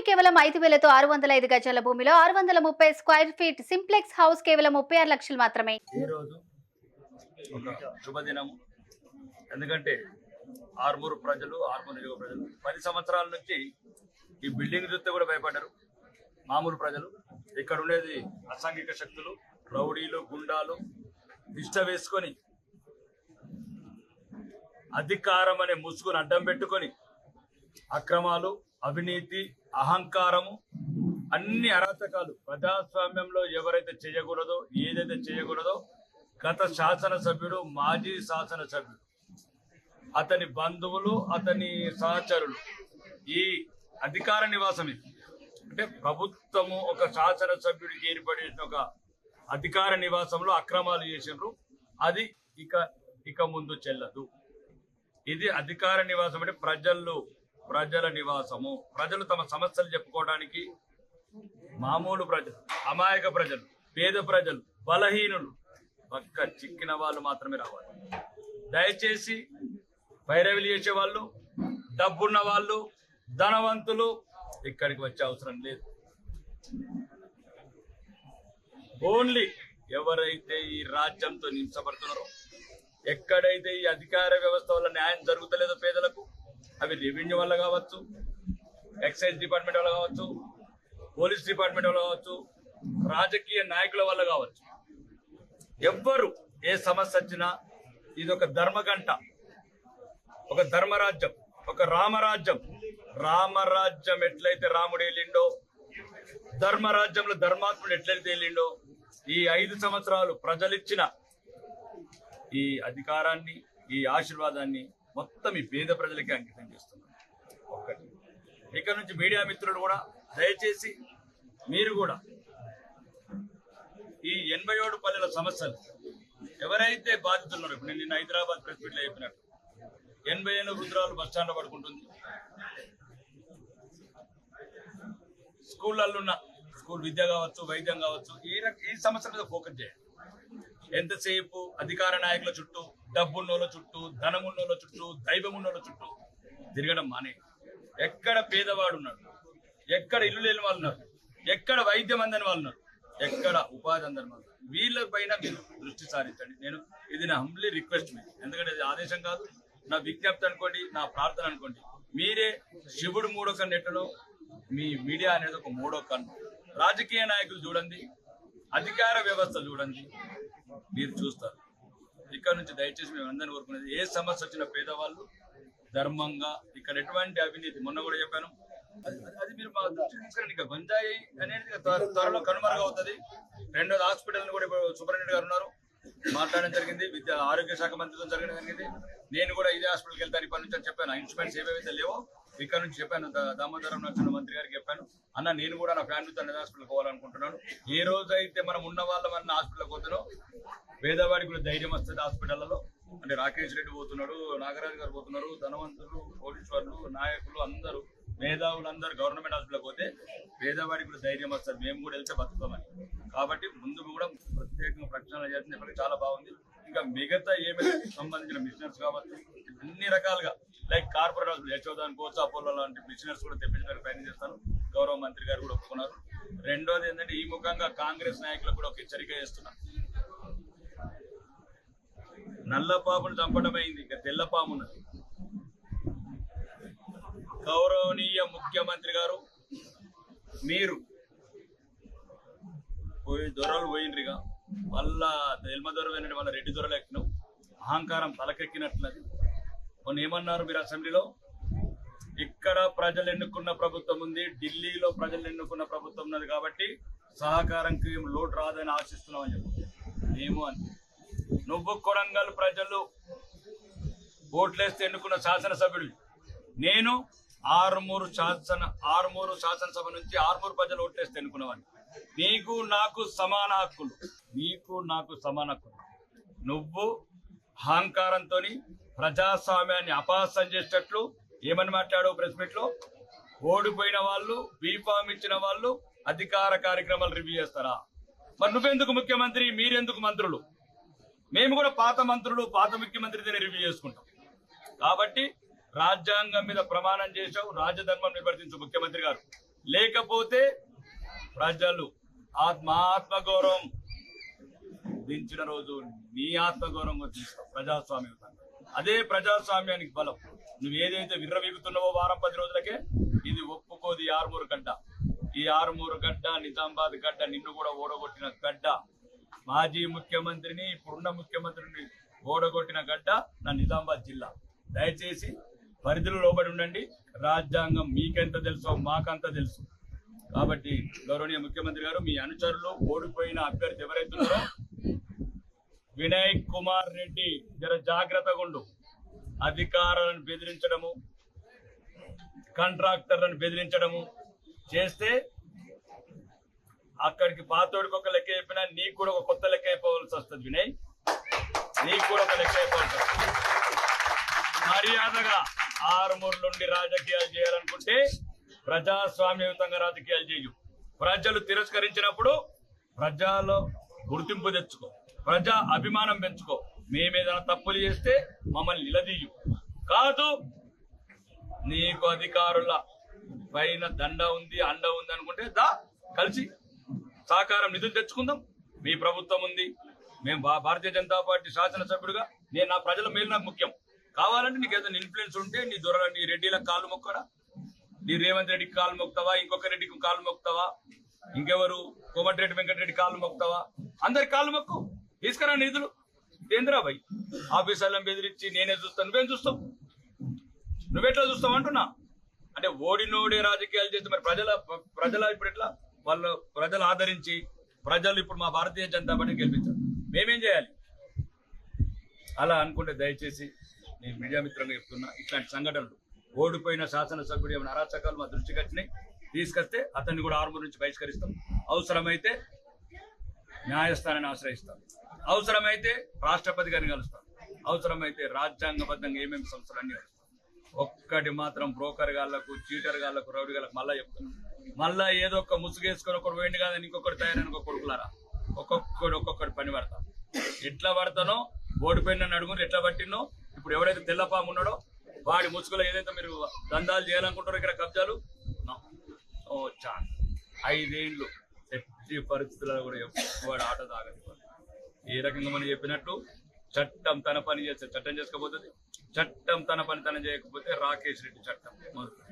కేవలం 5,000తో 605 గజాల భూమిలో 630 స్క్వేర్ ఫీట్ సింప్లెక్స్ హౌస్ కేవలం 36 లక్షలు మాత్రమే. ఈ రోజు ఒక శుభదినం. ఎందుకంటే ఆర్మూరు ప్రజలు, ఆర్మూరు నియోజక ప్రజలు 10 సంవత్సరాల నుంచి ఈ బిల్డింగ్ చూస్తే కూడా భయపడ్డారు. మామూలు ప్రజలు ఇక్కడ ఉండేది అసాంఘిక శక్తులు, రౌడీలు, గుండాలు ఇష్ట వేసుకొని అధికారం అనే ముసుగును అడ్డం పెట్టుకొని అక్రమాలు, అవినీతి, అహంకారము, అన్ని అరాచకాలు ప్రజాస్వామ్యంలో ఎవరైతే చేయకూడదో, ఏదైతే చేయకూడదో గత శాసనసభ్యుడు, మాజీ శాసనసభ్యుడు, అతని బంధువులు, అతని సహచరులు ఈ అధికార నివాసం ఇది. అంటే ప్రభుత్వము ఒక శాసనసభ్యుడికి ఏర్పడిన ఒక అధికార నివాసంలో అక్రమాలు చేసినారు. అది ఇక ముందు చెల్లదు. ఇది అధికార నివాసం అంటే ప్రజల నివాసము. ప్రజలు తమ సమస్యలు చెప్పుకోవడానికి, మామూలు ప్రజలు, అమాయక ప్రజలు, పేద ప్రజలు, బలహీనులు, పక్క చిక్కిన వాళ్ళు మాత్రమే రావాలి. దయచేసి పైరవిలు చేసే వాళ్ళు, డబ్బున్న వాళ్ళు, ధనవంతులు ఇక్కడికి వచ్చే అవసరం లేదు. ఓన్లీ ఎవరైతే ఈ రాజ్యంతో హింసపడుతున్నారో, ఎక్కడైతే ఈ అధికార వ్యవస్థ వల్ల న్యాయం జరుగుతలేదో పేదలకు, అవి రెవెన్యూ వల్ల కావచ్చు, ఎక్సైజ్ డిపార్ట్మెంట్ వల్ల కావచ్చు, పోలీస్ డిపార్ట్మెంట్ వల్ల కావచ్చు, రాజకీయ నాయకుల వల్ల కావచ్చు, ఎవ్వరు ఏ సమస్య వచ్చినా ఇది ఒక ధర్మగంట, ఒక ధర్మరాజ్యం, ఒక రామరాజ్యం. రామరాజ్యం ఎట్లయితే రాముడు వెళ్ళిండో, ధర్మరాజ్యంలో ధర్మాత్ముడు ఎట్లయితే వెళ్ళిండో, ఈ 5 సంవత్సరాలు ప్రజలిచ్చిన ఈ అధికారాన్ని, ఈ ఆశీర్వాదాన్ని మొత్తం ఈ పేద ప్రజలకి అంకితం చేస్తున్నాను. ఒక్కటి ఇక్కడ నుంచి మీడియా మిత్రులు కూడా దయచేసి మీరు కూడా ఈ 87 పల్లెల సమస్యలు ఎవరైతే బాధితులున్నారో, ఇప్పుడు నేను నిన్న హైదరాబాద్ ప్రెస్ మీట్లో చెప్పినట్టు 80 ఏళ్ళ వృద్ధురాలు బస్టాండ్లో పడుకుంటుంది. స్కూళ్ళల్లో ఉన్న స్కూల్ విద్య కావచ్చు, వైద్యం కావచ్చు, ఈ సమస్య మీద ఫోకస్ చేయాలి. ఎంతసేపు అధికార నాయకుల చుట్టూ, డబ్బున్నోళ్ళ చుట్టూ, ధనమున్నోళ్ళ చుట్టూ, దైవమున్నోళ్ళ చుట్టూ తిరగడం మానే. ఎక్కడ పేదవాడు ఉన్నాడు, ఎక్కడ ఇల్లు లేని వాళ్ళు ఉన్నారు, ఎక్కడ వైద్యం అందని వాళ్ళు ఉన్నారు, ఎక్కడ ఉపాధి అందని వాళ్ళు, వీళ్ళపైన మీరు దృష్టి సారించండి. ఇది నా హంబ్లీ రిక్వెస్ట్ మీకు. ఎందుకంటే ఇది ఆదేశం కాదు, నా విజ్ఞప్తి అనుకోండి, నా ప్రార్థన అనుకోండి. మీరే శివుడు మూడో కన్ను ఎట్టడో మీ మీడియా అనేది ఒక మూడో కన్ను. రాజకీయ నాయకులు చూడండి, అధికార వ్యవస్థ చూడండి, మీరు చూస్తారు. ఇక్కడ నుంచి దయచేసి మేము అందరినీ కోరుకునేది, ఏ సమస్య వచ్చిన పేదవాళ్ళు ధర్మంగా, ఇక్కడ ఎటువంటి అవినీతి, మొన్న కూడా చెప్పాను, అది మీరు మా దృష్టి తీసుకురండి. ఇక గంజాయి అనేది త్వరలో కనుమరుగవుతుంది. రెండోది హాస్పిటల్ కూడా ఇప్పుడు సూపరింటెండెంట్ గారు ఉన్నారు, మాట్లాడడం జరిగింది. ఆరోగ్య శాఖ మంత్రితో జరగడం జరిగింది. నేను కూడా ఇదే హాస్పిటల్కి వెళ్తాను ఇప్పటి నుంచి అని చెప్పాను. ఇన్స్ట్రుమెంట్స్ ఏవైతే లేవో ఇక్కడ నుంచి చెప్పాను, దామోదరం నరసింహ మంత్రి గారికి చెప్పాను. అన్న నేను కూడా నా ఫ్యామిలీతో అనే హాస్పిటల్కి పోవాలనుకుంటున్నాను. ఏ రోజైతే మనం ఉన్న వాళ్ళం హాస్పిటల్కి పోతున్నాం, పేదవాడికి కూడా ధైర్యం వస్తుంది. హాస్పిటల్లో అంటే రాకేష్ రెడ్డి పోతున్నాడు, నాగరాజు గారు పోతున్నారు, ధనవంతులు, కోటీశ్వర్లు, నాయకులు, అందరూ మేధావులు అందరూ గవర్నమెంట్ హాస్పిటల్కి పోతే పేదవాడికి కూడా ధైర్యం వస్తుంది, మేము కూడా వెళ్తే బతుకుతామని. కాబట్టి ముందు కూడా ప్రత్యేకంగా ప్రక్షాళన చేస్తుంది. ఇప్పటికీ చాలా బాగుంది. ఇంకా మిగతా ఏమైనా సంబంధించిన మిషనర్స్ కావచ్చు, అన్ని రకాలుగా లైక్ కార్పొరేట్ హాస్పిటల్, యశోద అనుకోవచ్చు, అపోలో లాంటి మిషనర్స్ కూడా తెప్పించడానికి ప్రయత్నం చేస్తాను. గౌరవ మంత్రి గారు కూడా ఒప్పుకున్నారు. రెండోది ఏంటంటే, ఈ ముఖంగా కాంగ్రెస్ నాయకులకు కూడా ఒక హెచ్చరిక చేస్తున్నాను. నల్లపామును చంపడం అయింది, ఇక తెల్లపాము ఉన్నది. గౌరవనీయ ముఖ్యమంత్రి గారు, మీరు దొరలు పోయినరిగా, మళ్ళా ఎల్మ దొర పోయినట్టు వాళ్ళ రెడ్డి దొరలు ఎక్కినావు, అహంకారం తలకెక్కినట్లది. కొన్ని ఏమన్నారు మీరు అసెంబ్లీలో, ఇక్కడ ప్రజలు ఎన్నుకున్న ప్రభుత్వం ఉంది, ఢిల్లీలో ప్రజలు ఎన్నుకున్న ప్రభుత్వం ఉన్నది, కాబట్టి సహకారంకి లోటు రాదని ఆశిస్తున్నామని చెప్పి. ఏమో అని నువ్వు కొడంగల్ ప్రజలు ఓట్లేస్తే ఎన్నుకున్న శాసనసభ్యుడు, నేను ఆర్మూరు శాసనసభ నుంచి ఆర్మూరు ప్రజలు ఓట్లేస్తే ఎన్నుకున్నవాడిని. నీకు నాకు సమాన హక్కులు, నువ్వు అహంకారంతో ప్రజాస్వామ్యాన్ని అపహాస్యం చేసేటట్లు ఏమని మాట్లాడావు ప్రెస్ మీట్ లో? ఓడిపోయిన వాళ్ళు, బీఫామ్ ఇచ్చిన వాళ్ళు అధికార కార్యక్రమాలు రివ్యూ చేస్తారా? మరి నువ్వెందుకు ముఖ్యమంత్రి, మీరెందుకు మంత్రులు? మేము కూడా పాత మంత్రులు, పాత ముఖ్యమంత్రితోనే రివ్యూ చేసుకుంటాం. కాబట్టి రాజ్యాంగం మీద ప్రమాణం చేశావు, రాజధర్మం నిర్వర్తించు ముఖ్యమంత్రి గారు. లేకపోతే ప్రజలు ఆత్మగౌరవం దించిన రోజు నీ ఆత్మగౌరవం తీస్తావు ప్రజాస్వామ్యం. అదే ప్రజాస్వామ్యానికి బలం. నువ్వు ఏదైతే విర్రవీగుతున్నావో వారం 10 రోజులకే ఇది ఒప్పుకోది ఆర్మూరు గడ్డ. ఈ ఆర్మూరు గడ్డ, నిజామాబాద్ గడ్డ, నిన్ను కూడా ఓడగొట్టిన గడ్డ, మాజీ ముఖ్యమంత్రిని ఇప్పుడున్న ముఖ్యమంత్రిని ఓడగొట్టిన గడ్డ నా నిజామాబాద్ జిల్లా. దయచేసి పరిధిలో లోబడి ఉండండి. రాజ్యాంగం మీకెంత తెలుసో మాకంత తెలుసు. కాబట్టి గౌరవనీయ ముఖ్యమంత్రి గారు, మీ అనుచరులు ఓడిపోయిన అభ్యర్థి ఎవరైతున్నారో వినయ్ కుమార్ రెడ్డి జర జాగ్రత్తగా ఉండు. అధికారులను బెదిరించడము, కాంట్రాక్టర్లను బెదిరించడము చేస్తే అక్కడికి పాతోడికి ఒక లెక్క చెప్పినా నీకు కూడా ఒక కొత్త లెక్క అయిపోవాల్సి వస్తుంది. వినయ్, నీకు కూడా ఒక లెక్క అయిపోవాల్సి వస్తుంది. మర్యాదగా ఆరుమూరు నుండి రాజకీయాలు చేయాలనుకుంటే ప్రజాస్వామ్యయుతంగా రాజకీయాలు చేయు. ప్రజలు తిరస్కరించినప్పుడు ప్రజల్లో గుర్తింపు తెచ్చుకో, ప్రజా అభిమానం పెంచుకో. మేమేదైనా తప్పులు చేస్తే మమ్మల్ని నిలదీయు. కాదు నీకు అధికారుల పైన దండ ఉంది, అండ ఉంది అనుకుంటే దా కలిసి సహకారం నిధులు తెచ్చుకుందాం. మీ ప్రభుత్వం ఉంది, మేము భారతీయ జనతా పార్టీ శాసనసభ్యుడిగా నేను నా ప్రజల మేలు నాకు ముఖ్యం. కావాలంటే నీకు ఏదైనా ఇన్ఫ్లుయెన్స్ ఉంటే నీ రెడ్డిలకు కాళ్ళు మొక్కరా, నీ రేవంత్ రెడ్డికి కాళ్ళు మొక్తావా, ఇంకొక రెడ్డికి కాళ్ళు మొక్తావా, ఇంకెవరు కోమటిరెడ్డి వెంకటరెడ్డి కాళ్ళు మొక్తావా, అందరికి కాళ్ళు మొక్కు. తీసుకురా నిధులు. కేంద్రాబాయ్ ఆఫీసర్లను బెదిరించి నేనే చూస్తాను, నువ్వేం చూస్తావు, నువ్వెట్లా చూస్తావు అంటున్నా. అంటే ఓడినోడే రాజకీయాలు చేస్తే మరి ప్రజల ఇప్పుడు ఎట్లా వాళ్ళు ప్రజలు ఆదరించి ప్రజలు ఇప్పుడు మా భారతీయ జనతా పార్టీ గెలిపించారు, మేమేం చేయాలి? అలా అనుకుంటే దయచేసి నేను మీడియా మిత్రంగా చెప్తున్నా, ఇట్లాంటి సంఘటనలు ఓడిపోయిన శాసనసభ్యుడు ఏమైనా అరాచకాలు మా దృష్టికి వచ్చినాయి తీసుకొస్తే అతన్ని కూడా ఆర్మూరు నుంచి బహిష్కరిస్తాం. అవసరమైతే న్యాయస్థానాన్ని ఆశ్రయిస్తాం, అవసరమైతే రాష్ట్రపతి గారిని కలుస్తాం, అవసరమైతే రాజ్యాంగబద్ధంగా ఏమేమి సంస్థలన్నీ కలుస్తాం. ఒక్కటి మాత్రం బ్రోకర్ గాళ్లకు, చీటర్ గాళ్లకు, రౌడీ గాళ్లకు మళ్ళా చెప్తున్నాం, మళ్ళా ఏదో ఒక ముసుగేసుకొని ఒకటి పోయింది కాదని ఇంకొకటి తయారైన ఒక కొడుకులారా ఒక్కొక్కటి పని పడతా. ఎట్లా పడతానో ఓడిపోయిన అడుగురు ఎట్లా పట్టినో, ఇప్పుడు ఎవరైతే తెల్లపాము ఉన్నాడో వాడి ముసుగులో ఏదైతే మీరు దందాలు చేయాలనుకుంటారో ఇక్కడ కబ్జాలు ఛాన్స్ 5 ఏళ్ళు ఎట్టి పరిస్థితుల్లో కూడా వాడు ఆట తాగని. ఏ రకంగా మనం చెప్పినట్టు చట్టం తన పని చేస్తే చట్టం చేసుకోబోతుంది, చట్టం తన పని తన చేయకపోతే రాకేష్ రెడ్డి చట్టం మొదలు.